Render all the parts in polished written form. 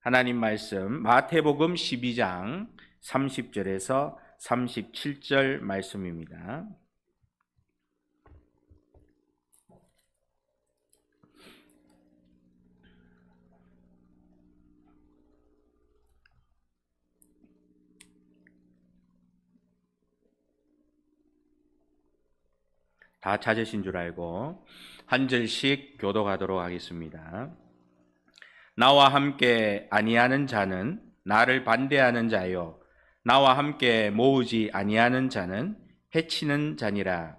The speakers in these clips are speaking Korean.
하나님 말씀 마태복음 12장 30절에서 37절 말씀입니다. 다 찾으신 줄 알고 한 절씩 교독하도록 하겠습니다. 나와 함께 아니하는 자는 나를 반대하는 자요, 나와 함께 모으지 아니하는 자는 해치는 자니라.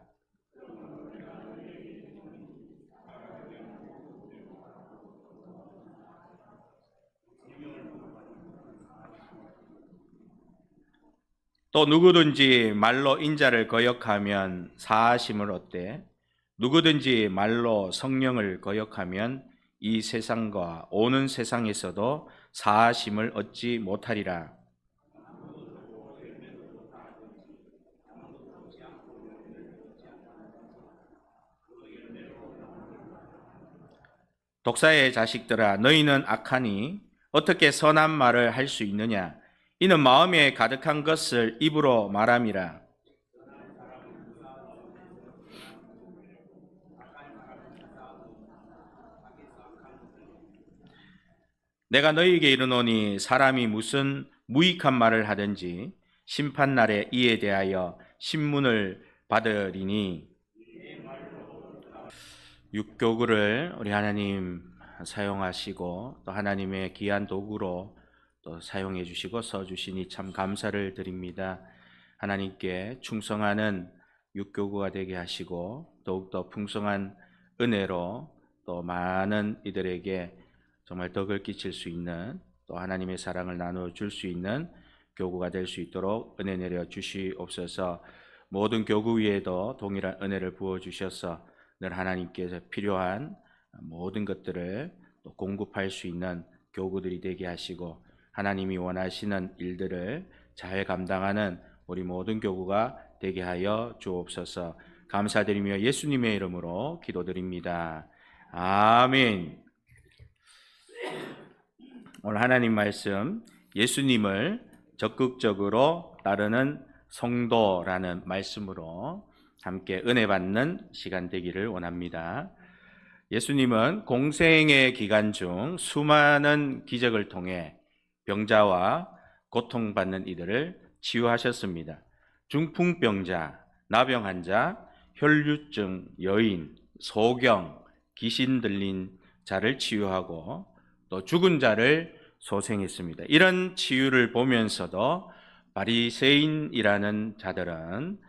또 누구든지 말로 인자를 거역하면 사하심을 얻되 누구든지 말로 성령을 거역하면 이 세상과 오는 세상에서도 사하심을 얻지 못하리라. 독사의 자식들아, 너희는 악하니 어떻게 선한 말을 할 수 있느냐? 이는 마음에 가득한 것을 입으로 말함이라. 내가 너희에게 이르노니 사람이 무슨 무익한 말을 하든지 심판날에 이에 대하여 신문을 받으리니. 육교구를 우리 하나님 사용하시고 또 하나님의 귀한 도구로 또 사용해 주시고 써주시니 참 감사를 드립니다. 하나님께 충성하는 육교구가 되게 하시고 더욱더 풍성한 은혜로 또 많은 이들에게 정말 덕을 끼칠 수 있는, 또 하나님의 사랑을 나누어 줄 수 있는 교구가 될 수 있도록 은혜 내려 주시옵소서. 모든 교구 위에도 동일한 은혜를 부어 주셔서 늘 하나님께서 필요한 모든 것들을 또 공급할 수 있는 교구들이 되게 하시고 하나님이 원하시는 일들을 잘 감당하는 우리 모든 교구가 되게 하여 주옵소서. 감사드리며 예수님의 이름으로 기도드립니다. 아멘. 오늘 하나님 말씀, 예수님을 적극적으로 따르는 성도라는 말씀으로 함께 은혜 받는 시간 되기를 원합니다. 예수님은 공생의 기간 중 수많은 기적을 통해 병자와 고통받는 이들을 치유하셨습니다. 중풍병자, 나병 환자, 혈류증 여인, 소경, 귀신 들린 자를 치유하고 또 죽은 자를 소생했습니다. 이런 치유를 보면서도 바리새인이라는 자들은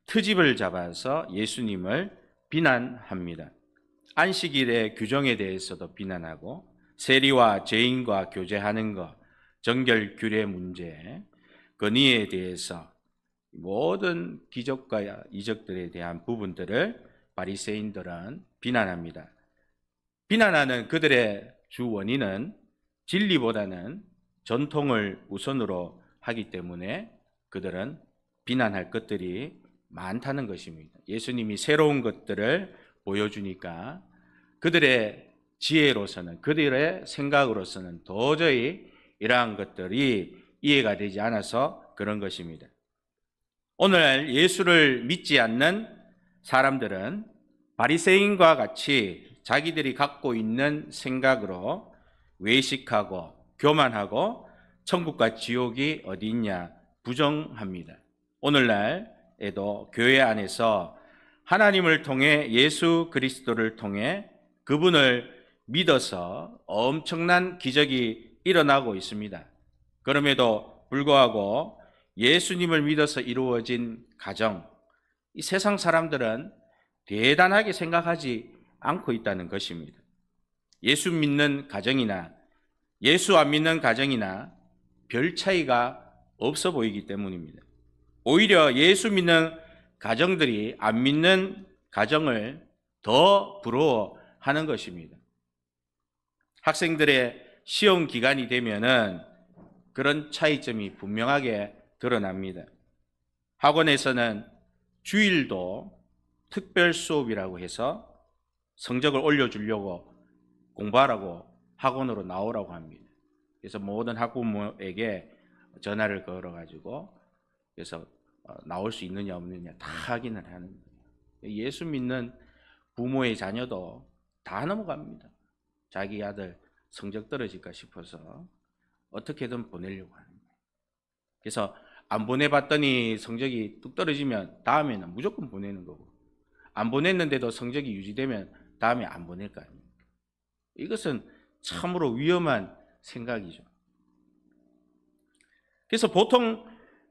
트집을 잡아서 예수님을 비난합니다. 안식일의 규정에 대해서도 비난하고 세리와 죄인과 교제하는 것, 정결 규례 문제, 건의에 대해서 모든 기적과 이적들에 대한 부분들을 바리새인들은 비난합니다. 비난하는 그들의 주 원인은 진리보다는 전통을 우선으로 하기 때문에 그들은 비난할 것들이 많다는 것입니다. 예수님이 새로운 것들을 보여주니까 그들의 지혜로서는, 그들의 생각으로서는 도저히 이러한 것들이 이해가 되지 않아서 그런 것입니다. 오늘 예수를 믿지 않는 사람들은 바리새인과 같이 자기들이 갖고 있는 생각으로 외식하고 교만하고 천국과 지옥이 어디 있냐 부정합니다. 오늘날에도 교회 안에서 하나님을 통해 예수 그리스도를 통해 그분을 믿어서 엄청난 기적이 일어나고 있습니다. 그럼에도 불구하고 예수님을 믿어서 이루어진 가정, 이 세상 사람들은 대단하게 생각하지 않고 있다는 것입니다. 예수 믿는 가정이나 예수 안 믿는 가정이나 별 차이가 없어 보이기 때문입니다. 오히려 예수 믿는 가정들이 안 믿는 가정을 더 부러워하는 것입니다. 학생들의 시험 기간이 되면은 그런 차이점이 분명하게 드러납니다. 학원에서는 주일도 특별 수업이라고 해서 성적을 올려주려고 공부하라고 학원으로 나오라고 합니다. 그래서 모든 학부모에게 전화를 걸어가지고 그래서 나올 수 있느냐 없느냐 다 확인을 하는 거예요. 예수 믿는 부모의 자녀도 다 넘어갑니다. 자기 아들 성적 떨어질까 싶어서 어떻게든 보내려고 하는 거예요. 그래서 안 보내봤더니 성적이 뚝 떨어지면 다음에는 무조건 보내는 거고, 안 보냈는데도 성적이 유지되면 다음에 안 보낼 거 아닙니까? 이것은 참으로 위험한 생각이죠. 그래서 보통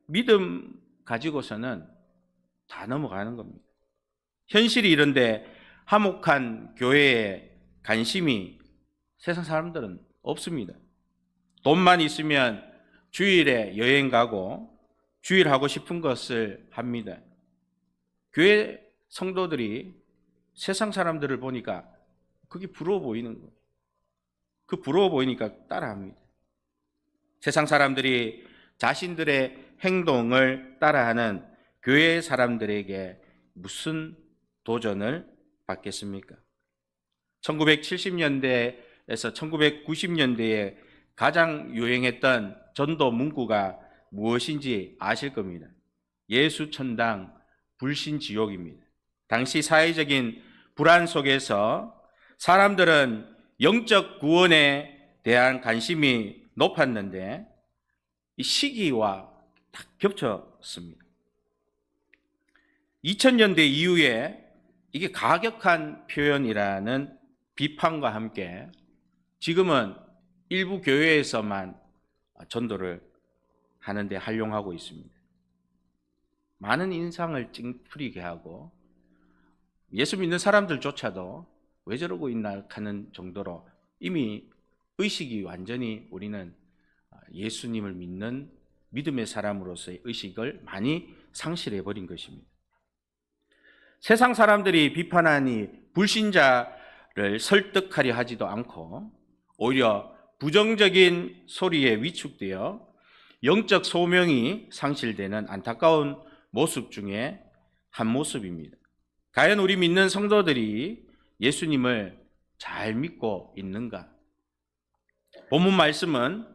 믿음 가지고서는 다 넘어가는 겁니다. 현실이 이런데 화목한 교회에 관심이 세상 사람들은 없습니다. 돈만 있으면 주일에 여행 가고 주일 하고 싶은 것을 합니다. 교회 성도들이 세상 사람들을 보니까 그게 부러워 보이는 거예요. 그 부러워 보이니까 따라합니다. 세상 사람들이 자신들의 행동을 따라하는 교회 사람들에게 무슨 도전을 받겠습니까? 1970년대에서 1990년대에 가장 유행했던 전도 문구가 무엇인지 아실 겁니다. 예수천당 불신지옥입니다. 당시 사회적인 불안 속에서 사람들은 영적 구원에 대한 관심이 높았는데 이 시기와 딱 겹쳤습니다. 2000년대 이후에 이게 가격한 표현이라는 비판과 함께 지금은 일부 교회에서만 전도를 하는데 활용하고 있습니다. 많은 인상을 찡그리게 하고 예수 믿는 사람들조차도 왜 저러고 있나 하는 정도로 이미 의식이 완전히 우리는 예수님을 믿는 믿음의 사람으로서의 의식을 많이 상실해버린 것입니다. 세상 사람들이 비판하니 불신자를 설득하려 하지도 않고 오히려 부정적인 소리에 위축되어 영적 소명이 상실되는 안타까운 모습 중에 한 모습입니다. 과연 우리 믿는 성도들이 예수님을 잘 믿고 있는가? 본문 말씀은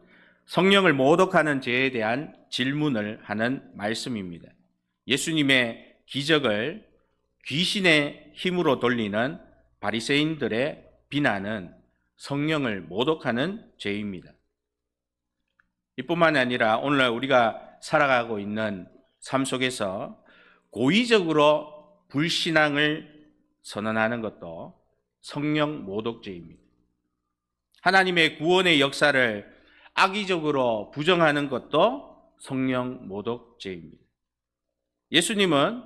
성령을 모독하는 죄에 대한 질문을 하는 말씀입니다. 예수님의 기적을 귀신의 힘으로 돌리는 바리새인들의 비난은 성령을 모독하는 죄입니다. 이뿐만 아니라 오늘날 우리가 살아가고 있는 삶 속에서 고의적으로 불신앙을 선언하는 것도 성령 모독죄입니다. 하나님의 구원의 역사를 악의적으로 부정하는 것도 성령 모독죄입니다. 예수님은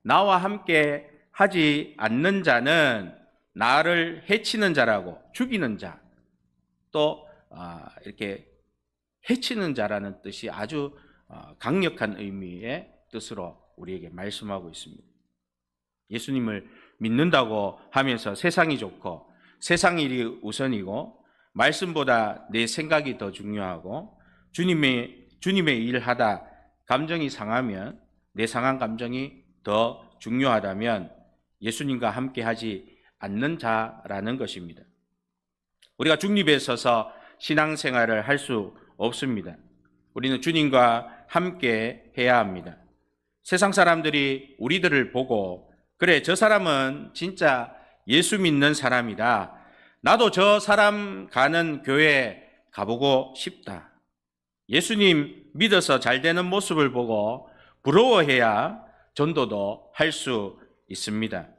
나와 함께 하지 않는 자는 나를 해치는 자라고, 죽이는 자, 또 이렇게 해치는 자라는 뜻이 아주 강력한 의미의 뜻으로 우리에게 말씀하고 있습니다. 예수님을 믿는다고 하면서 세상이 좋고 세상 일이 우선이고 말씀보다 내 생각이 더 중요하고 주님의 일을 하다 감정이 상하면 내 상한 감정이 더 중요하다면 예수님과 함께 하지 않는 자라는 것입니다. 우리가 중립에 서서 신앙생활을 할 수 없습니다. 우리는 주님과 함께 해야 합니다. 세상 사람들이 우리들을 보고 그래, 저 사람은 진짜 예수 믿는 사람이다. 나도 저 사람 가는 교회 가보고 싶다. 예수님 믿어서 잘 되는 모습을 보고 부러워해야 전도도 할 수 있습니다.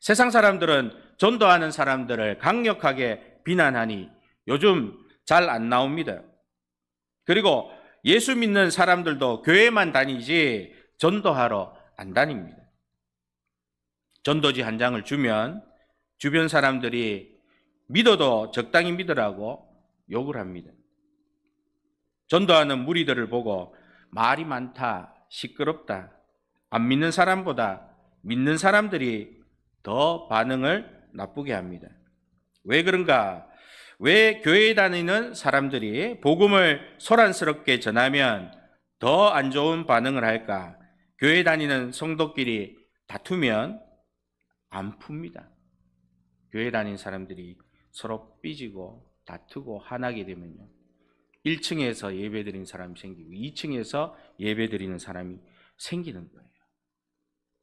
세상 사람들은 전도하는 사람들을 강력하게 비난하니 요즘 잘 안 나옵니다. 그리고 예수 믿는 사람들도 교회만 다니지 전도하러 안 다닙니다. 전도지 한 장을 주면 주변 사람들이 믿어도 적당히 믿으라고 욕을 합니다. 전도하는 무리들을 보고 말이 많다, 시끄럽다, 안 믿는 사람보다 믿는 사람들이 더 반응을 나쁘게 합니다. 왜 그런가? 왜 교회에 다니는 사람들이 복음을 소란스럽게 전하면 더 안 좋은 반응을 할까? 교회 다니는 성도끼리 다투면 안 풉니다. 교회 다니는 사람들이 서로 삐지고 다투고 화나게 되면요, 1층에서 예배드리는 사람이 생기고 2층에서 예배드리는 사람이 생기는 거예요.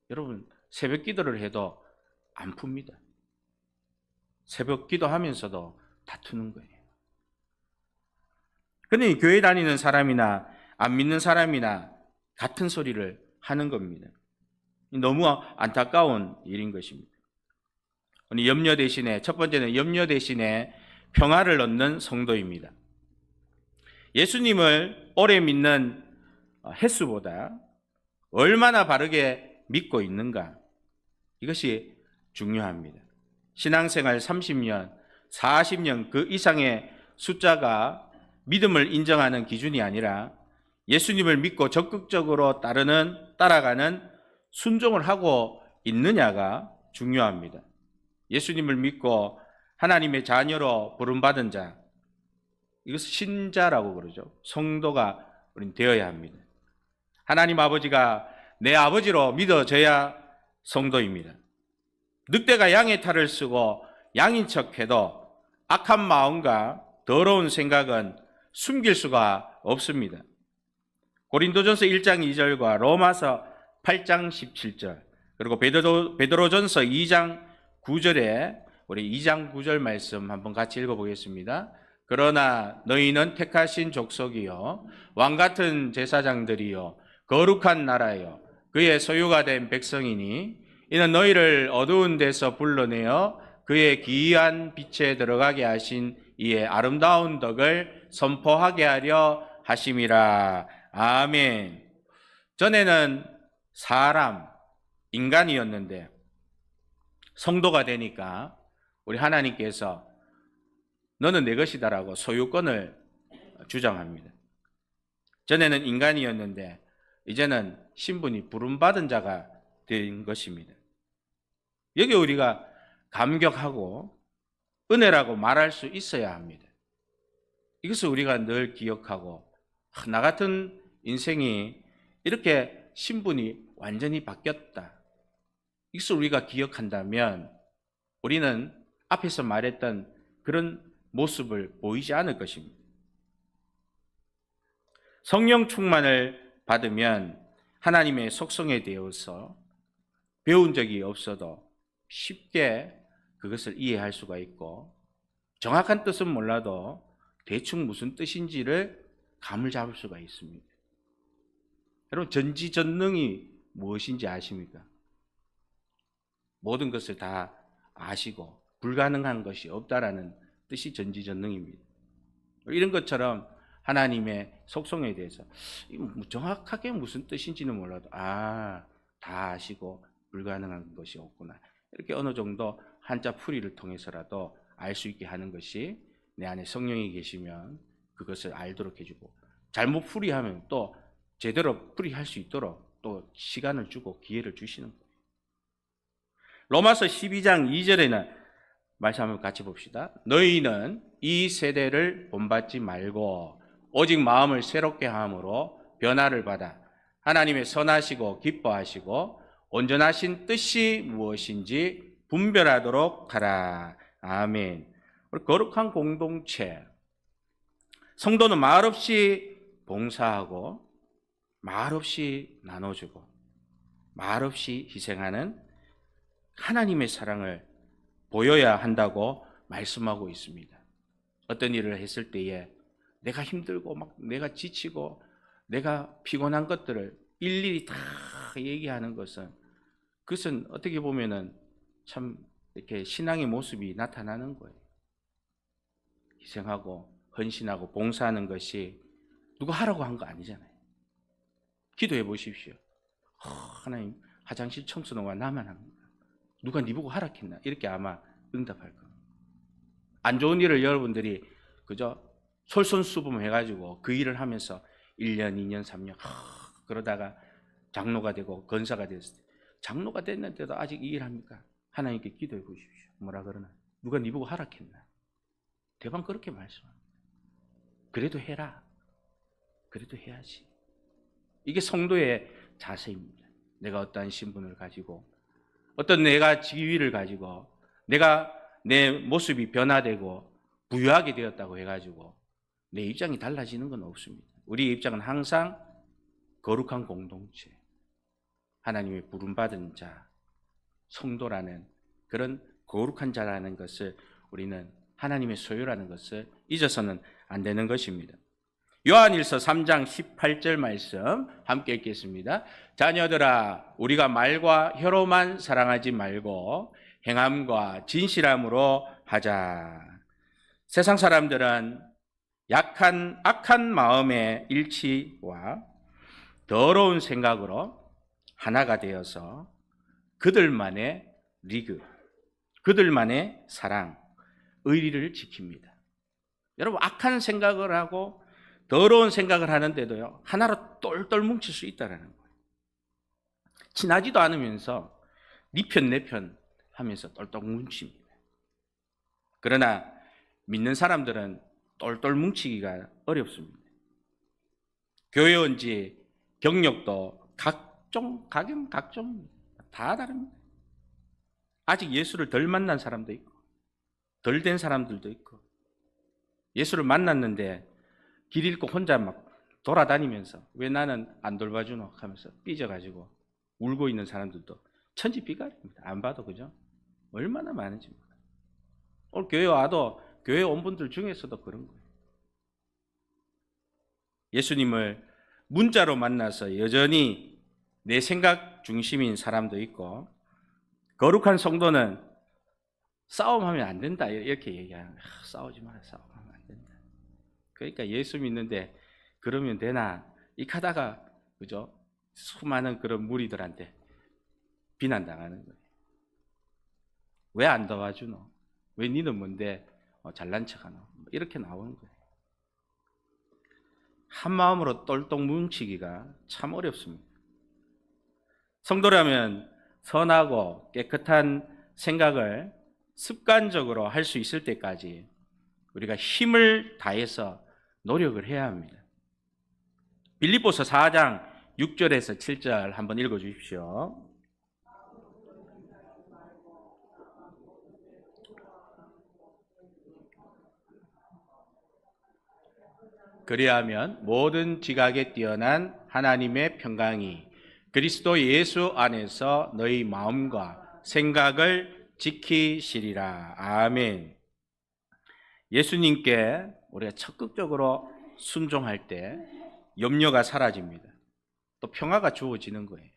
여러분, 새벽 기도를 해도 안 풉니다. 새벽 기도하면서도 다투는 거예요. 근데 교회 다니는 사람이나 안 믿는 사람이나 같은 소리를 하는 겁니다. 너무 안타까운 일인 것입니다. 염려 대신에, 첫 번째는 염려 대신에 평화를 얻는 성도입니다. 예수님을 오래 믿는 횟수보다 얼마나 바르게 믿고 있는가, 이것이 중요합니다. 신앙생활 30년, 40년 그 이상의 숫자가 믿음을 인정하는 기준이 아니라 예수님을 믿고 적극적으로 따라가는 순종을 하고 있느냐가 중요합니다. 예수님을 믿고 하나님의 자녀로 부름받은 자, 이것을 신자라고 그러죠. 성도가 우린 되어야 합니다. 하나님 아버지가 내 아버지로 믿어져야 성도입니다. 늑대가 양의 탈을 쓰고 양인 척해도 악한 마음과 더러운 생각은 숨길 수가 없습니다. 고린도전서 1장 2절과 로마서 8장 17절, 그리고 베드로전서 2장 9절에 우리 2장 9절 말씀 한번 같이 읽어보겠습니다. 그러나 너희는 택하신 족속이요 왕같은 제사장들이요 거룩한 나라요 그의 소유가 된 백성이니 이는 너희를 어두운 데서 불러내어 그의 기이한 빛에 들어가게 하신 이의 아름다운 덕을 선포하게 하려 하심이라. 아멘. 전에는 인간이었는데 성도가 되니까 우리 하나님께서 너는 내 것이다라고 소유권을 주장합니다. 전에는 인간이었는데 이제는 신분이 부름받은 자가 된 것입니다. 여기 우리가 감격하고 은혜라고 말할 수 있어야 합니다. 이것을 우리가 늘 기억하고, 나 같은 인생이 이렇게 신분이 완전히 바뀌었다, 이것을 우리가 기억한다면 우리는 앞에서 말했던 그런 모습을 보이지 않을 것입니다. 성령 충만을 받으면 하나님의 속성에 대해서 배운 적이 없어도 쉽게 그것을 이해할 수가 있고, 정확한 뜻은 몰라도 대충 무슨 뜻인지를 감을 잡을 수가 있습니다. 여러분, 전지전능이 무엇인지 아십니까? 모든 것을 다 아시고 불가능한 것이 없다라는 뜻이 전지전능입니다. 이런 것처럼 하나님의 속성에 대해서 정확하게 무슨 뜻인지는 몰라도 다 아시고 불가능한 것이 없구나, 이렇게 어느 정도 한자 풀이를 통해서라도 알 수 있게 하는 것이, 내 안에 성령이 계시면 그것을 알도록 해주고, 잘못 풀이하면 또 제대로 풀이할 수 있도록 또 시간을 주고 기회를 주시는 거예요. 로마서 12장 2절에는 말씀 한번 같이 봅시다. 너희는 이 세대를 본받지 말고 오직 마음을 새롭게 함으로 변화를 받아 하나님의 선하시고 기뻐하시고 온전하신 뜻이 무엇인지 분별하도록 하라. 아멘. 우리 거룩한 공동체, 성도는 말없이 봉사하고 말없이 나눠주고 말없이 희생하는 하나님의 사랑을 보여야 한다고 말씀하고 있습니다. 어떤 일을 했을 때에 내가 힘들고 막 내가 지치고 내가 피곤한 것들을 일일이 다 얘기하는 그것은 어떻게 보면은 참 이렇게 신앙의 모습이 나타나는 거예요. 희생하고 헌신하고 봉사하는 것이 누가 하라고 한 거 아니잖아요. 기도해 보십시오. 하나님, 화장실 청소는 왜 나만 합니까? 누가 네 보고 하라했나? 이렇게 아마 응답할 겁니다. 안 좋은 일을 여러분들이 그저 솔선수범해가지고 그 일을 하면서 1년, 2년, 3년 그러다가 장로가 되고 권사가 됐을 때, 장로가 됐는데도 아직 이 일 합니까? 하나님께 기도해 보십시오. 뭐라 그러나? 누가 네 보고 하라했나? 대방 그렇게 말씀합니다. 그래도 해라. 그래도 해야지. 이게 성도의 자세입니다. 내가 어떠한 신분을 가지고, 어떤 내가 지위를 가지고, 내가 내 모습이 변화되고 부유하게 되었다고 해가지고 내 입장이 달라지는 건 없습니다. 우리의 입장은 항상 거룩한 공동체, 하나님의 부름받은 자, 성도라는 그런 거룩한 자라는 것을 우리는 하나님의 소유라는 것을 잊어서는 안 되는 것입니다. 요한일서 3장 18절 말씀 함께 읽겠습니다. 자녀들아, 우리가 말과 혀로만 사랑하지 말고 행함과 진실함으로 하자. 세상 사람들은 악한 마음의 일치와 더러운 생각으로 하나가 되어서 그들만의 리그, 그들만의 사랑, 의리를 지킵니다. 여러분, 악한 생각을 하고 더러운 생각을 하는데도요, 하나로 똘똘 뭉칠 수 있다는 거예요. 친하지도 않으면서 네 편 내 편 하면서 똘똘 뭉칩니다. 그러나 믿는 사람들은 똘똘 뭉치기가 어렵습니다. 교회 온 지 경력도 각종 다 다릅니다. 아직 예수를 덜 만난 사람도 있고 덜 된 사람들도 있고, 예수를 만났는데 길 잃고 혼자 막 돌아다니면서 왜 나는 안 돌봐주노 하면서 삐져가지고 울고 있는 사람들도 천지비갈입니다. 안 봐도. 그죠? 얼마나 많은지 몰라요. 오늘 교회 와도 교회 온 분들 중에서도 그런 거예요. 예수님을 문자로 만나서 여전히 내 생각 중심인 사람도 있고, 거룩한 성도는 싸움하면 안 된다 이렇게 얘기하는 거예요. 싸우지 마라, 싸움하면 안 된다. 그러니까 예수 믿는데 그러면 되나 이카다가, 그죠? 수많은 그런 무리들한테 비난당하는 거예요. 왜 안 도와주노? 왜 니는 뭔데 잘난 척하노? 이렇게 나오는 거예요. 한 마음으로 똘똘 뭉치기가 참 어렵습니다. 성도라면 선하고 깨끗한 생각을 습관적으로 할 수 있을 때까지 우리가 힘을 다해서 노력을 해야 합니다. 빌립보서 4장 6절에서 7절 한번 읽어 주십시오. 그리하면 모든 지각에 뛰어난 하나님의 평강이 그리스도 예수 안에서 너희 마음과 생각을 지키시리라. 아멘. 예수님께 우리가 적극적으로 순종할 때 염려가 사라집니다. 또 평화가 주어지는 거예요.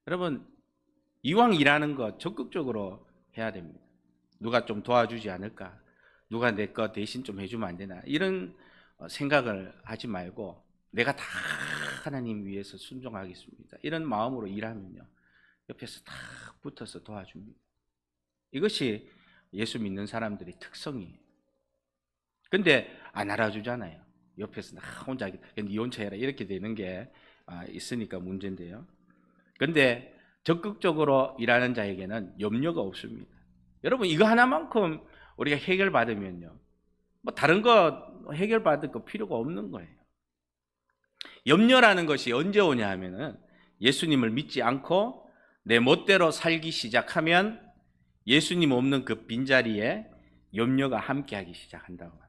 여러분, 이왕 일하는 거 적극적으로 해야 됩니다. 누가 좀 도와주지 않을까? 누가 내 거 대신 좀 해주면 안 되나? 이런 생각을 하지 말고 내가 다 하나님 위해서 순종하겠습니다. 이런 마음으로 일하면요, 옆에서 다 붙어서 도와줍니다. 이것이 예수 믿는 사람들의 특성이에요. 근데 안 알아주잖아요. 옆에서 나 혼자 네 혼자 해라 이렇게 되는 게 있으니까 문제인데요. 근데 적극적으로 일하는 자에게는 염려가 없습니다. 여러분, 이거 하나만큼 우리가 해결받으면요, 뭐 다른 거 해결받을 거 필요가 없는 거예요. 염려라는 것이 언제 오냐 하면은 예수님을 믿지 않고 내 멋대로 살기 시작하면 예수님 없는 그 빈자리에 염려가 함께하기 시작한다고 합니다.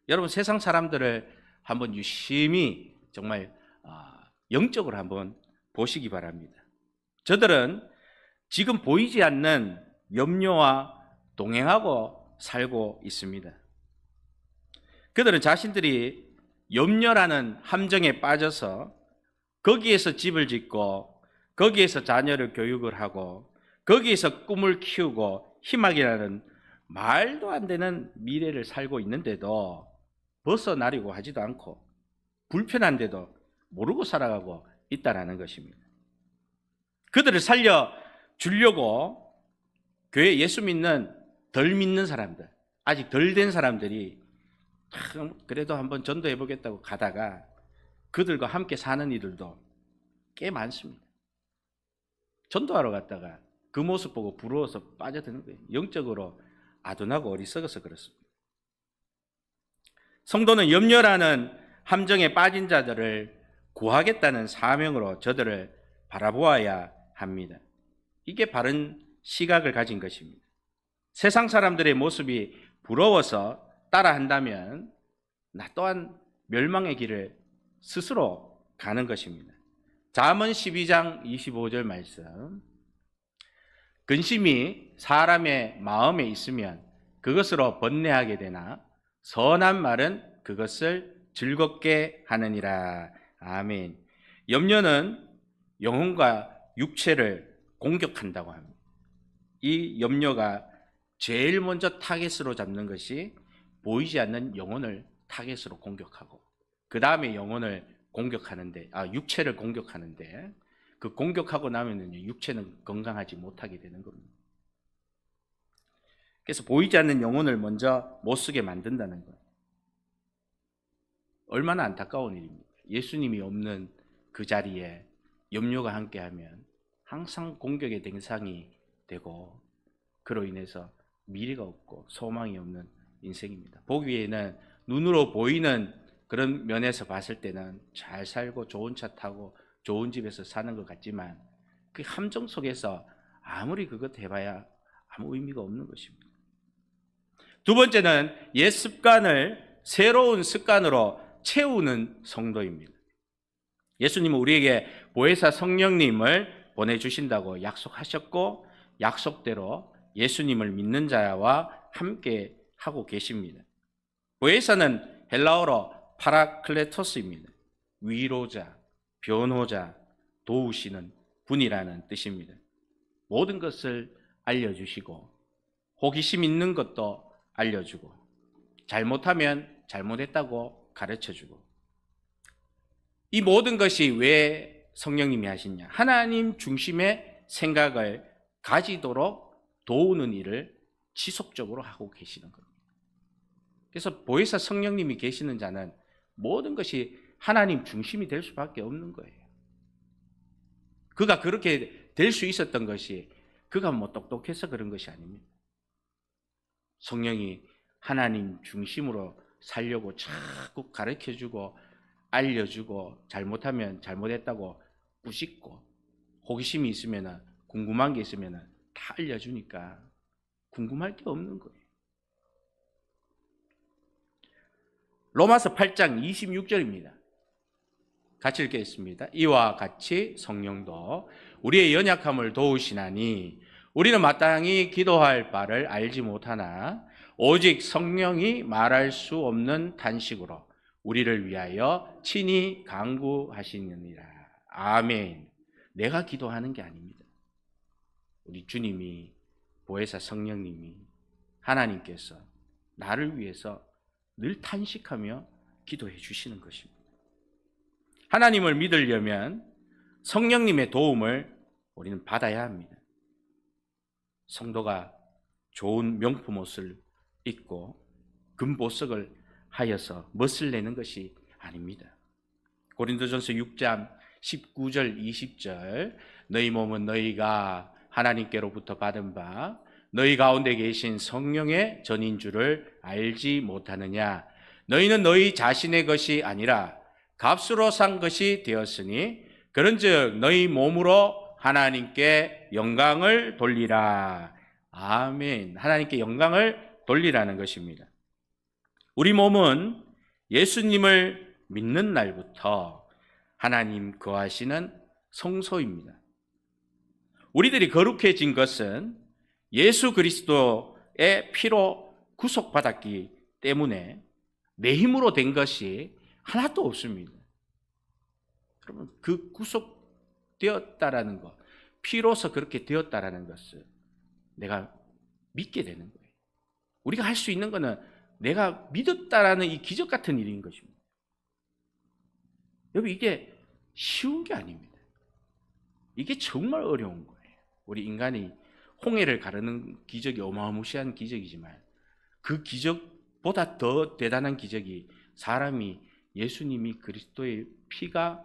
여러분, 세상 사람들을 한번 유심히 정말 영적으로 한번 보시기 바랍니다. 저들은 지금 보이지 않는 염려와 동행하고 살고 있습니다. 그들은 자신들이 염려라는 함정에 빠져서 거기에서 집을 짓고 거기에서 자녀를 교육을 하고 거기에서 꿈을 키우고 희망이라는 말도 안 되는 미래를 살고 있는데도 벗어나려고 하지도 않고 불편한데도 모르고 살아가고 있다는 것입니다. 그들을 살려주려고 교회 예수 믿는 덜 믿는 사람들, 아직 덜 된 사람들이 그래도 한번 전도해 보겠다고 가다가 그들과 함께 사는 이들도 꽤 많습니다. 전도하러 갔다가 그 모습 보고 부러워서 빠져드는 거예요. 영적으로 아둔하고 어리석어서 그렇습니다. 성도는 염려라는 함정에 빠진 자들을 구하겠다는 사명으로 저들을 바라보아야 합니다. 이게 바른 시각을 가진 것입니다. 세상 사람들의 모습이 부러워서 따라한다면 나 또한 멸망의 길을 스스로 가는 것입니다. 잠언 12장 25절 말씀. 근심이 사람의 마음에 있으면 그것으로 번뇌하게 되나 선한 말은 그것을 즐겁게 하느니라. 아멘. 염려는 영혼과 육체를 공격한다고 합니다. 이 염려가 제일 먼저 타겟으로 잡는 것이 보이지 않는 영혼을 타겟으로 공격하고, 그 다음에 영혼을 공격하는데, 육체를 공격하는데, 그 공격하고 나면은 육체는 건강하지 못하게 되는 겁니다. 그래서 보이지 않는 영혼을 먼저 못 쓰게 만든다는 거예요. 얼마나 안타까운 일입니까? 예수님이 없는 그 자리에 염려가 함께하면 항상 공격의 대상이 되고, 그로 인해서 미래가 없고 소망이 없는 인생입니다. 보기에는 눈으로 보이는 그런 면에서 봤을 때는 잘 살고 좋은 차 타고 좋은 집에서 사는 것 같지만, 그 함정 속에서 아무리 그것 해봐야 아무 의미가 없는 것입니다. 두 번째는 옛 습관을 새로운 습관으로 채우는 성도입니다. 예수님은 우리에게 보혜사 성령님을 보내주신다고 약속하셨고, 약속대로 예수님을 믿는 자와 함께 하고 계십니다. 보혜사는 헬라어로 파라클레토스입니다. 위로자, 변호자, 도우시는 분이라는 뜻입니다. 모든 것을 알려주시고 호기심 있는 것도 알려주고 잘못하면 잘못했다고 가르쳐주고, 이 모든 것이 왜 성령님이 하시냐? 하나님 중심의 생각을 가지도록 도우는 일을 지속적으로 하고 계시는 겁니다. 그래서 보혜사 성령님이 계시는 자는 모든 것이 하나님 중심이 될 수밖에 없는 거예요. 그가 그렇게 될 수 있었던 것이 그가 뭐 똑똑해서 그런 것이 아닙니다. 성령이 하나님 중심으로 살려고 자꾸 가르쳐주고 알려주고, 잘못하면 잘못했다고 꾸짖고, 호기심이 있으면, 궁금한 게 있으면 다 알려주니까 궁금할 게 없는 거예요. 로마서 8장 26절입니다. 같이 읽겠습니다. 이와 같이 성령도 우리의 연약함을 도우시나니 우리는 마땅히 기도할 바를 알지 못하나 오직 성령이 말할 수 없는 탄식으로 우리를 위하여 친히 간구하시느니라. 아멘. 내가 기도하는 게 아닙니다. 우리 주님이, 보혜사 성령님이, 하나님께서 나를 위해서 늘 탄식하며 기도해 주시는 것입니다. 하나님을 믿으려면 성령님의 도움을 우리는 받아야 합니다. 성도가 좋은 명품 옷을 입고 금보석을 하여서 멋을 내는 것이 아닙니다. 고린도전서 6장 19절 20절, 너희 몸은 너희가 하나님께로부터 받은 바 너희 가운데 계신 성령의 전인 줄을 알지 못하느냐? 너희는 너희 자신의 것이 아니라 값으로 산 것이 되었으니 그런즉 너희 몸으로 하나님께 영광을 돌리라. 아멘. 하나님께 영광을 돌리라는 것입니다. 우리 몸은 예수님을 믿는 날부터 하나님 거하시는 성소입니다. 우리들이 거룩해진 것은 예수 그리스도의 피로 구속받았기 때문에 내 힘으로 된 것이 하나도 없습니다. 그러면 그 구속되었다라는 것, 피로서 그렇게 되었다라는 것을 내가 믿게 되는 거예요. 우리가 할 수 있는 것은 내가 믿었다라는 이 기적 같은 일인 것입니다. 여러분, 이게 쉬운 게 아닙니다. 이게 정말 어려운 거예요. 우리 인간이 홍해를 가르는 기적이 어마무시한 기적이지만 그 기적보다 더 대단한 기적이 사람이 예수님이 그리스도의 피가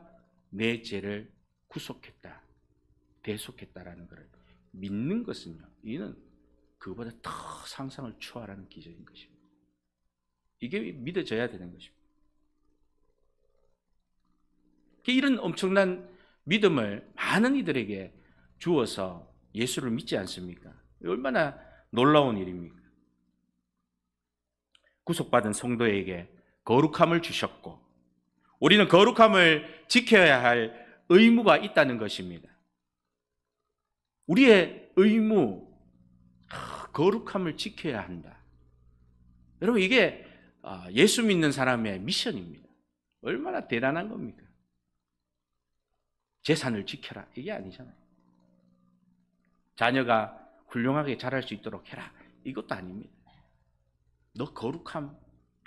내 죄를 구속했다, 대속했다라는 것을 믿는 것은요, 이는 그보다 더 상상을 초월하는 기적인 것입니다. 이게 믿어져야 되는 것입니다. 이런 엄청난 믿음을 많은 이들에게 주어서 예수를 믿지 않습니까? 얼마나 놀라운 일입니까? 구속받은 성도에게 거룩함을 주셨고 우리는 거룩함을 지켜야 할 의무가 있다는 것입니다. 우리의 의무, 거룩함을 지켜야 한다. 여러분 이게 예수 믿는 사람의 미션입니다. 얼마나 대단한 겁니까? 재산을 지켜라 이게 아니잖아요. 자녀가 훌륭하게 자랄 수 있도록 해라 이것도 아닙니다.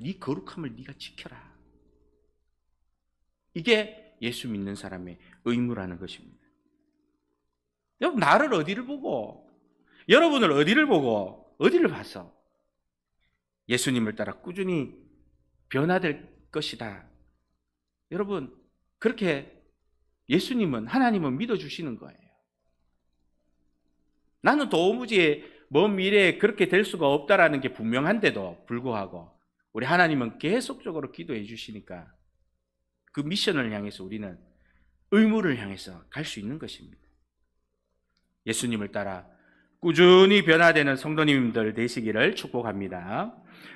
네 거룩함을 네가 지켜라. 이게 예수 믿는 사람의 의무라는 것입니다. 여러분 나를 어디를 보고 여러분을 어디를 보고 어디를 봐서 예수님을 따라 꾸준히 변화될 것이다. 여러분 그렇게 예수님은 하나님은 믿어주시는 거예요. 나는 도무지 먼 미래에 그렇게 될 수가 없다라는 게 분명한데도 불구하고 우리 하나님은 계속적으로 기도해 주시니까 그 미션을 향해서 우리는 의무를 향해서 갈 수 있는 것입니다. 예수님을 따라 꾸준히 변화되는 성도님들 되시기를 축복합니다.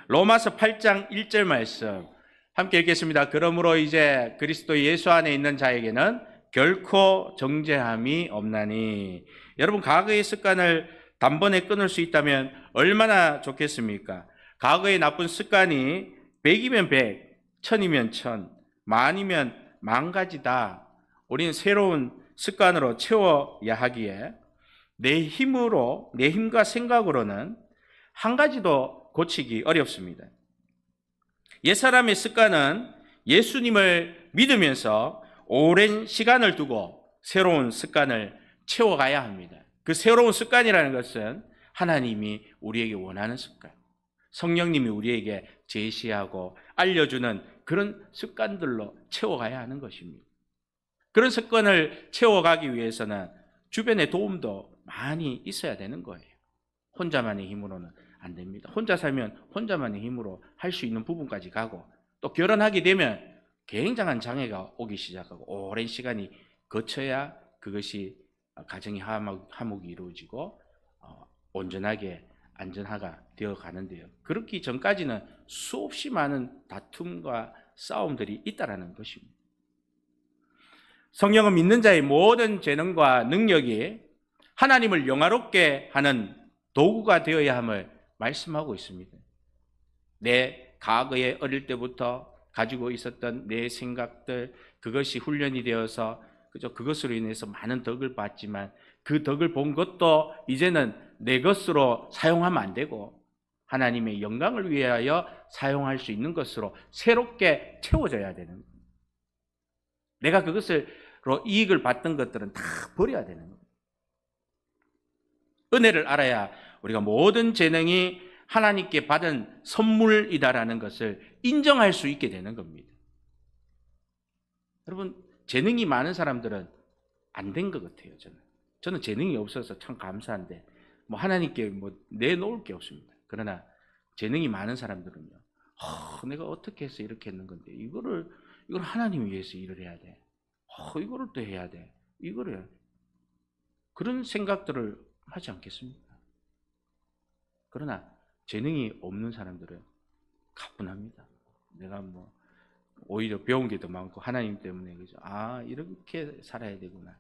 로마서 8장 1절 말씀 함께 읽겠습니다. 그러므로 이제 그리스도 예수 안에 있는 자에게는 결코 정죄함이 없나니. 여러분 과거의 습관을 단번에 끊을 수 있다면 얼마나 좋겠습니까? 과거의 나쁜 습관이 100이면 100, 1000이면 1000, 만이면 만 가지다. 우리는 새로운 습관으로 채워야 하기에 내 힘과 생각으로는 한 가지도 고치기 어렵습니다. 옛사람의 습관은 예수님을 믿으면서 오랜 시간을 두고 새로운 습관을 채워가야 합니다. 그 새로운 습관이라는 것은 하나님이 우리에게 원하는 습관, 성령님이 우리에게 제시하고 알려주는 그런 습관들로 채워가야 하는 것입니다. 그런 습관을 채워가기 위해서는 주변의 도움도 많이 있어야 되는 거예요. 혼자만의 힘으로는 안 됩니다. 혼자 살면 혼자만의 힘으로 할 수 있는 부분까지 가고 또 결혼하게 되면 굉장한 장애가 오기 시작하고 오랜 시간이 거쳐야 그것이 가정의 화목이 이루어지고 온전하게 안전화가 되어 가는데요. 그렇기 전까지는 수없이 많은 다툼과 싸움들이 있다라는 것입니다. 성령은 믿는 자의 모든 재능과 능력이 하나님을 영화롭게 하는 도구가 되어야 함을 말씀하고 있습니다. 내 과거에 어릴 때부터 가지고 있었던 내 생각들, 그것이 훈련이 되어서 그것으로 인해서 많은 덕을 봤지만 그 덕을 본 것도 이제는 내 것으로 사용하면 안 되고 하나님의 영광을 위하여 사용할 수 있는 것으로 새롭게 채워져야 되는 거예요. 내가 그것으로 이익을 받던 것들은 다 버려야 되는 거예요. 은혜를 알아야 우리가 모든 재능이 하나님께 받은 선물이다라는 것을 인정할 수 있게 되는 겁니다. 여러분 재능이 많은 사람들은 안 된 것 같아요. 저는 재능이 없어서 참 감사한데 하나님께 내놓을 게 없습니다. 그러나 재능이 많은 사람들은요, 내가 어떻게 해서 이렇게 했는 건데 이걸 하나님 위해서 일을 해야 돼. 이거를 또 해야 돼. 이거를 그런 생각들을 하지 않겠습니까? 그러나 재능이 없는 사람들은 가뿐합니다. 내가 오히려 배운 게 더 많고 하나님 때문에 그죠? 이렇게 살아야 되구나.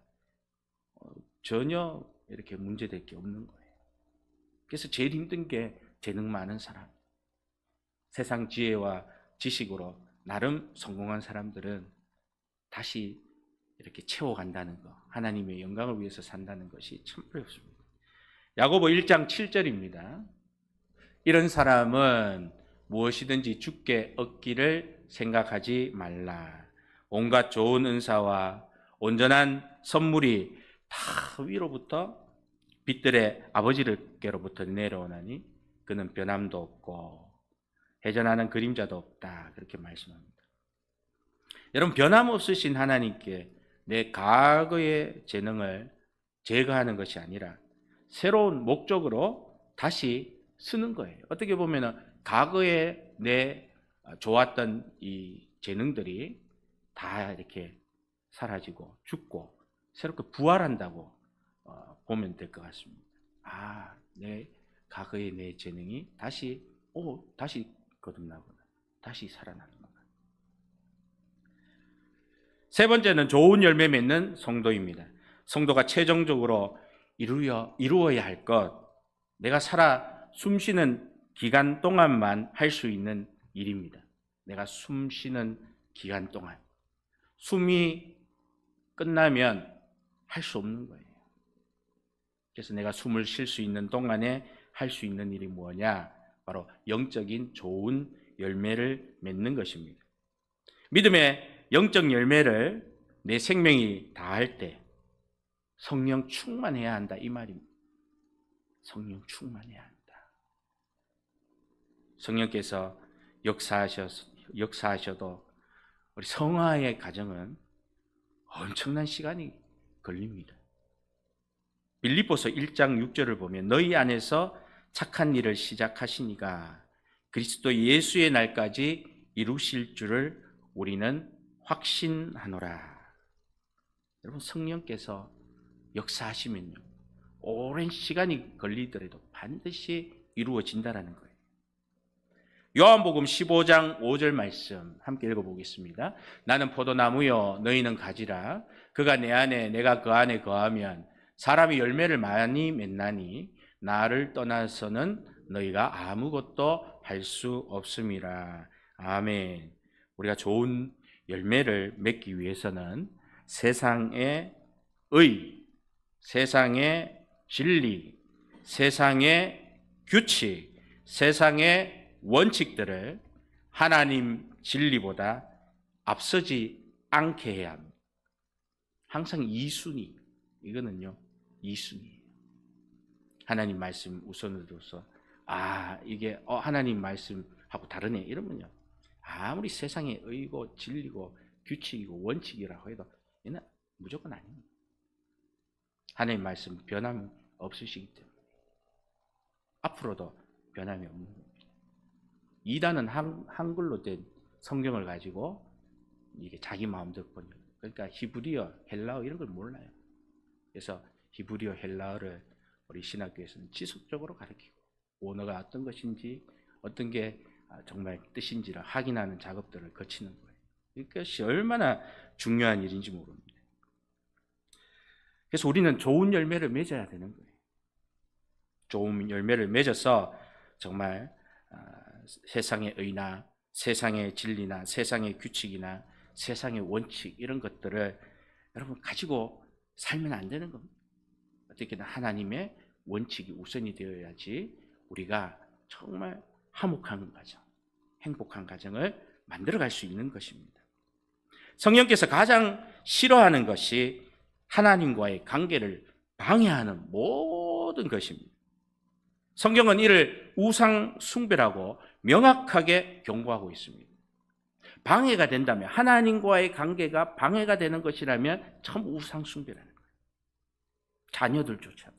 전혀 이렇게 문제될 게 없는 거예요. 그래서 제일 힘든 게 재능 많은 사람, 세상 지혜와 지식으로 나름 성공한 사람들은 다시 이렇게 채워간다는 거, 하나님의 영광을 위해서 산다는 것이 참 어렵습니다. 야고보 1장 7절입니다. 이런 사람은 무엇이든지 주께 얻기를 생각하지 말라. 온갖 좋은 은사와 온전한 선물이 다 위로부터 빛들의 아버지께로부터 내려오나니 그는 변함도 없고 회전하는 그림자도 없다. 그렇게 말씀합니다. 여러분 변함없으신 하나님께 내 과거의 재능을 제거하는 것이 아니라 새로운 목적으로 다시 쓰는 거예요. 어떻게 보면 과거에 내 좋았던 이 재능들이 다 이렇게 사라지고 죽고 새롭게 부활한다고 보면 될 것 같습니다. 내 과거의 내 재능이 다시 거듭나구나. 다시 살아나는구나. 세 번째는 좋은 열매 맺는 성도입니다. 성도가 최종적으로 이루어야 할 것, 내가 살아 숨쉬는 기간 동안만 할 수 있는 일입니다. 내가 숨쉬는 기간 동안. 숨이 끝나면 할 수 없는 거예요. 그래서 내가 숨을 쉴 수 있는 동안에 할 수 있는 일이 뭐냐? 바로 영적인 좋은 열매를 맺는 것입니다. 믿음의 영적 열매를 내 생명이 다할 때 성령 충만해야 한다, 이 말입니다. 성령 충만해야 한다. 성령께서 역사하셔도 우리 성화의 과정은 엄청난 시간이 걸립니다. 빌립보서 1장 6절을 보면 너희 안에서 착한 일을 시작하시니가 그리스도 예수의 날까지 이루실 줄을 우리는 확신하노라. 여러분, 성령께서 역사하시면요, 오랜 시간이 걸리더라도 반드시 이루어진다라는 거예요. 요한복음 15장 5절 말씀 함께 읽어보겠습니다. 나는 포도나무요 너희는 가지라. 그가 내 안에 내가 그 안에 거하면 사람이 열매를 많이 맺나니 나를 떠나서는 너희가 아무것도 할 수 없음이라. 아멘. 우리가 좋은 열매를 맺기 위해서는 세상의 의, 세상의 진리, 세상의 규칙, 세상의 원칙들을 하나님 진리보다 앞서지 않게 해야 합니다. 항상 2순위, 이거는요 2순위예요. 하나님 말씀 우선으로 둬서 이게 하나님 말씀하고 다르네 이러면요, 아무리 세상의 의고 진리고 규칙이고 원칙이라고 해도 얘는 무조건 아닙니다. 하나님 말씀 변함 없으시기 때문에 앞으로도 변함이 없는 겁니다. 이단은 한글로 된 성경을 가지고 이게 자기 마음대로 번역, 그러니까 히브리어, 헬라어 이런 걸 몰라요. 그래서 히브리어, 헬라어를 우리 신학교에서는 지속적으로 가르치고 원어가 어떤 것인지 어떤 게 정말 뜻인지를 확인하는 작업들을 거치는 거예요. 이것이 얼마나 중요한 일인지 모릅니다. 그래서 우리는 좋은 열매를 맺어야 되는 거예요. 좋은 열매를 맺어서 정말 세상의 의나 세상의 진리나 세상의 규칙이나 세상의 원칙 이런 것들을 여러분 가지고 살면 안 되는 겁니다. 어떻게든 하나님의 원칙이 우선이 되어야지 우리가 정말 화목한 가정, 행복한 가정을 만들어갈 수 있는 것입니다. 성령께서 가장 싫어하는 것이 하나님과의 관계를 방해하는 모든 것입니다. 성경은 이를 우상 숭배라고 명확하게 경고하고 있습니다. 방해가 된다면, 하나님과의 관계가 방해가 되는 것이라면 참 우상 숭배라는 거예요. 자녀들조차도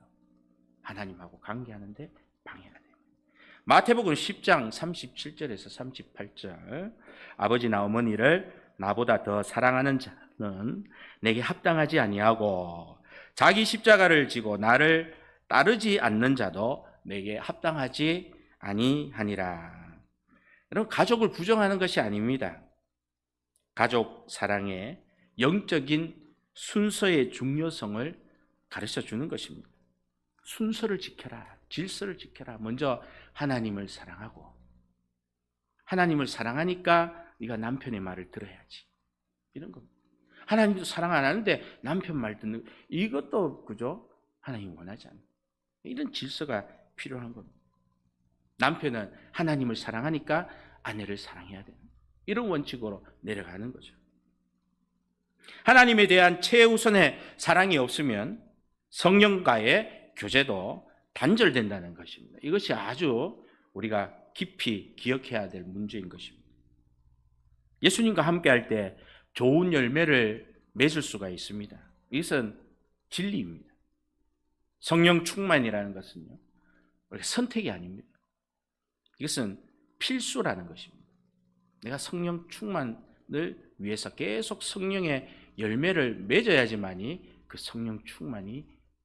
하나님하고 관계하는데 방해가 돼요. 마태복음 10장 37절에서 38절, 아버지나 어머니를 나보다 더 사랑하는 자는 내게 합당하지 아니하고 자기 십자가를 지고 나를 따르지 않는 자도 내게 합당하지 아니하니라. 여러분, 가족을 부정하는 것이 아닙니다. 가족 사랑의 영적인 순서의 중요성을 가르쳐 주는 것입니다. 순서를 지켜라, 질서를 지켜라. 먼저 하나님을 사랑하고, 하나님을 사랑하니까 네가 남편의 말을 들어야지, 이런 겁니다. 하나님도 사랑 안 하는데 남편 말 듣는, 이것도 그죠? 하나님 원하지 않는 이런 질서가 필요한 겁니다. 남편은 하나님을 사랑하니까 아내를 사랑해야 되는, 이런 원칙으로 내려가는 거죠. 하나님에 대한 최우선의 사랑이 없으면 성령과의 교제도 단절된다는 것입니다. 이것이 아주 우리가 깊이 기억해야 될 문제인 것입니다. 예수님과 함께할 때 좋은 열매를 맺을 수가 있습니다. 이것은 진리입니다. 성령 충만이라는 것은요, 선택이 아닙니다. 이것은 필수라는 것입니다. 내가 성령 충만을 위해서 계속 성령의 열매를 맺어야지만이 그 성령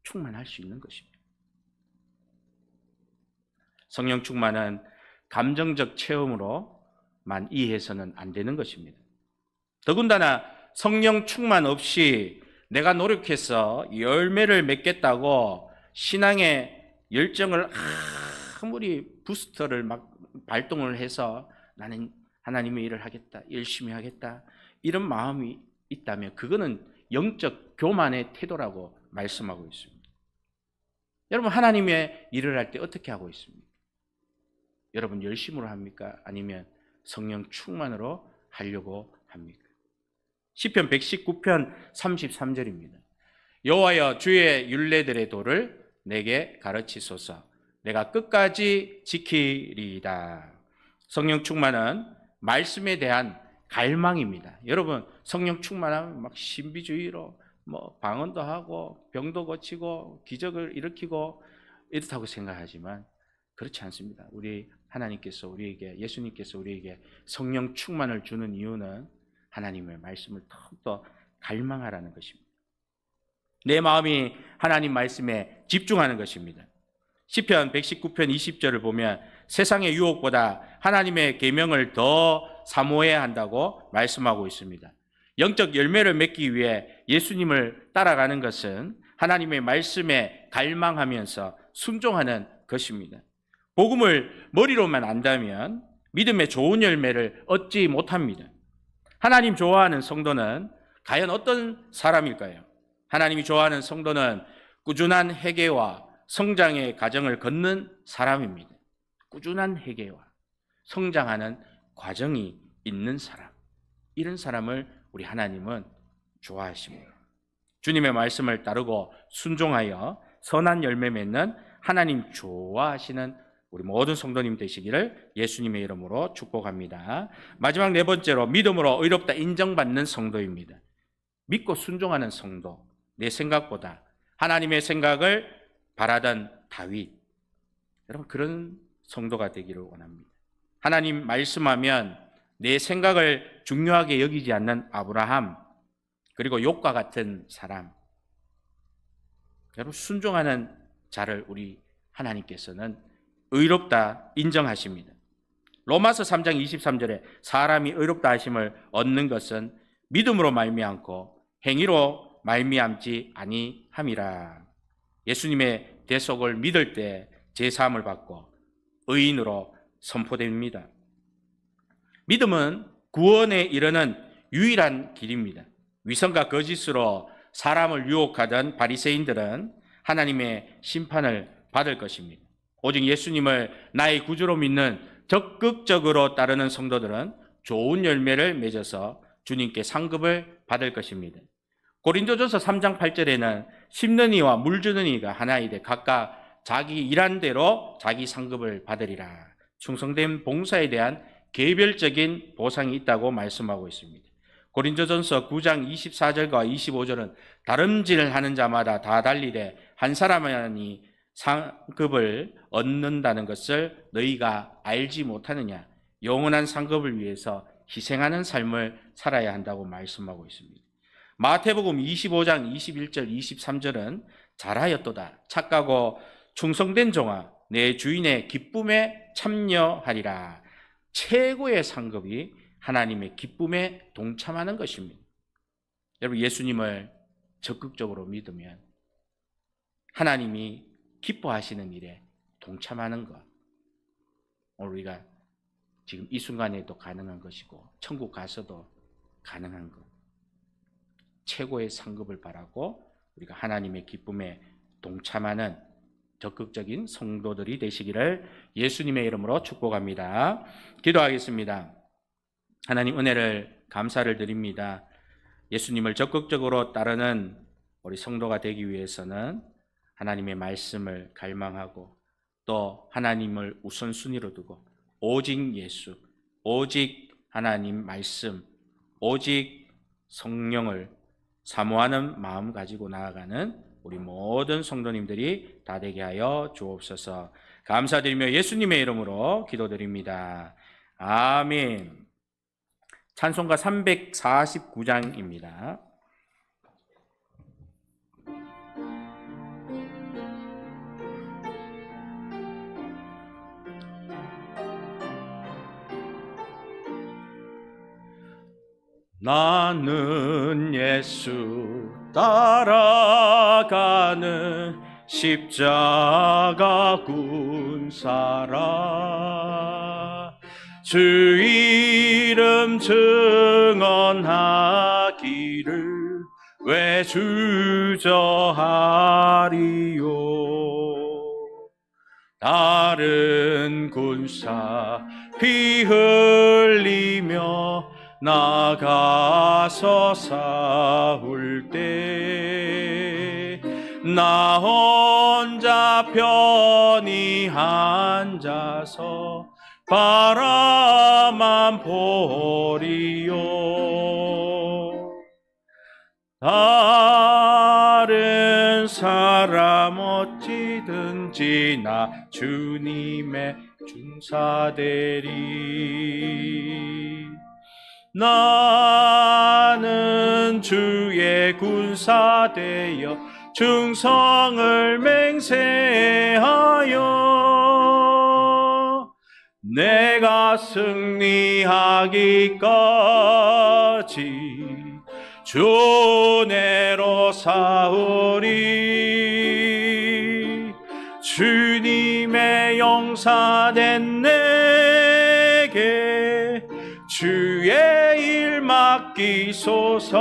충만할 수 있는 것입니다. 성령 충만은 감정적 체험으로만 이해해서는 안 되는 것입니다. 더군다나 성령 충만 없이 내가 노력해서 열매를 맺겠다고 신앙의 열정을 아무리 부스터를 막 발동을 해서 나는 하나님의 일을 하겠다, 열심히 하겠다, 이런 마음이 있다면 그거는 영적 교만의 태도라고 말씀하고 있습니다. 여러분, 하나님의 일을 할 때 어떻게 하고 있습니까? 여러분, 열심으로 합니까? 아니면 성령 충만으로 하려고 합니까? 시편 119편 33절입니다. 여호와여, 주의 율례들의 도를 내게 가르치소서. 내가 끝까지 지키리이다. 성령 충만은 말씀에 대한 갈망입니다. 여러분, 성령 충만하면 막 신비주의로 방언도 하고 병도 고치고 기적을 일으키고 이렇다고 생각하지만 그렇지 않습니다. 우리 하나님께서 우리에게, 예수님께서 우리에게 성령 충만을 주는 이유는 하나님의 말씀을 더욱더 갈망하라는 것입니다. 내 마음이 하나님 말씀에 집중하는 것입니다. 시편 119편 20절을 보면 세상의 유혹보다 하나님의 계명을 더 사모해야 한다고 말씀하고 있습니다. 영적 열매를 맺기 위해 예수님을 따라가는 것은 하나님의 말씀에 갈망하면서 순종하는 것입니다. 복음을 머리로만 안다면 믿음의 좋은 열매를 얻지 못합니다. 하나님 좋아하는 성도는 과연 어떤 사람일까요? 하나님이 좋아하는 성도는 꾸준한 회개와 성장의 과정을 걷는 사람입니다. 꾸준한 회개와 성장하는 과정이 있는 사람, 이런 사람을 우리 하나님은 좋아하십니다. 주님의 말씀을 따르고 순종하여 선한 열매 맺는 하나님 좋아하시는 우리 모든 성도님 되시기를 예수님의 이름으로 축복합니다. 마지막 네 번째로 믿음으로 의롭다 인정받는 성도입니다. 믿고 순종하는 성도, 내 생각보다 하나님의 생각을 바라던 다윗, 여러분 그런 성도가 되기를 원합니다. 하나님 말씀하면 내 생각을 중요하게 여기지 않는 아브라함, 그리고 욥과 같은 사람, 여러분 순종하는 자를 우리 하나님께서는 의롭다 인정하십니다. 로마서 3장 23절에 사람이 의롭다 하심을 얻는 것은 믿음으로 말미암고 행위로 말미암지 아니함이라. 예수님의 대속을 믿을 때 제사함을 받고 의인으로 선포됩니다. 믿음은 구원에 이르는 유일한 길입니다. 위선과 거짓으로 사람을 유혹하던 바리새인들은 하나님의 심판을 받을 것입니다. 오직 예수님을 나의 구주로 믿는 적극적으로 따르는 성도들은 좋은 열매를 맺어서 주님께 상급을 받을 것입니다. 고린도전서 3장 8절에는 심는 이와 물 주는 이가 하나이되 각각 자기 일한 대로 자기 상급을 받으리라. 충성된 봉사에 대한 개별적인 보상이 있다고 말씀하고 있습니다. 고린도전서 9장 24절과 25절은 다름질하는 자마다 다 달리되 한 사람만이 상급을 얻는다는 것을 너희가 알지 못하느냐. 영원한 상급을 위해서 희생하는 삶을 살아야 한다고 말씀하고 있습니다. 마태복음 25장 21절 23절은 잘하였도다 착하고 충성된 종아 내 주인의 기쁨에 참여하리라. 최고의 상급이 하나님의 기쁨에 동참하는 것입니다. 여러분 예수님을 적극적으로 믿으면 하나님이 기뻐하시는 일에 동참하는 것, 오늘 우리가 지금 이 순간에도 가능한 것이고 천국 가서도 가능한 것, 최고의 상급을 바라고 우리가 하나님의 기쁨에 동참하는 적극적인 성도들이 되시기를 예수님의 이름으로 축복합니다. 기도하겠습니다. 하나님 은혜를 감사를 드립니다. 예수님을 적극적으로 따르는 우리 성도가 되기 위해서는 하나님의 말씀을 갈망하고 또 하나님을 우선순위로 두고 오직 예수, 오직 하나님 말씀, 오직 성령을 사모하는 마음 가지고 나아가는 우리 모든 성도님들이 다 되게 하여 주옵소서. 감사드리며 예수님의 이름으로 기도드립니다. 아멘. 찬송가 349장입니다. 나는 예수 따라가는 십자가 군사라. 주 이름 증언하기를 왜 주저하리요. 다른 군사 피 흘리며 나가서 싸울 때 나 혼자 편히 앉아서 바라만 보리요. 다른 사람 어찌든지 나 주님의 중사되리. 나는 주의 군사되어 충성을 맹세하여 내가 승리하기까지 주 은혜로 싸우리. 주님의 용사된 내게 주의 일 맡기소서.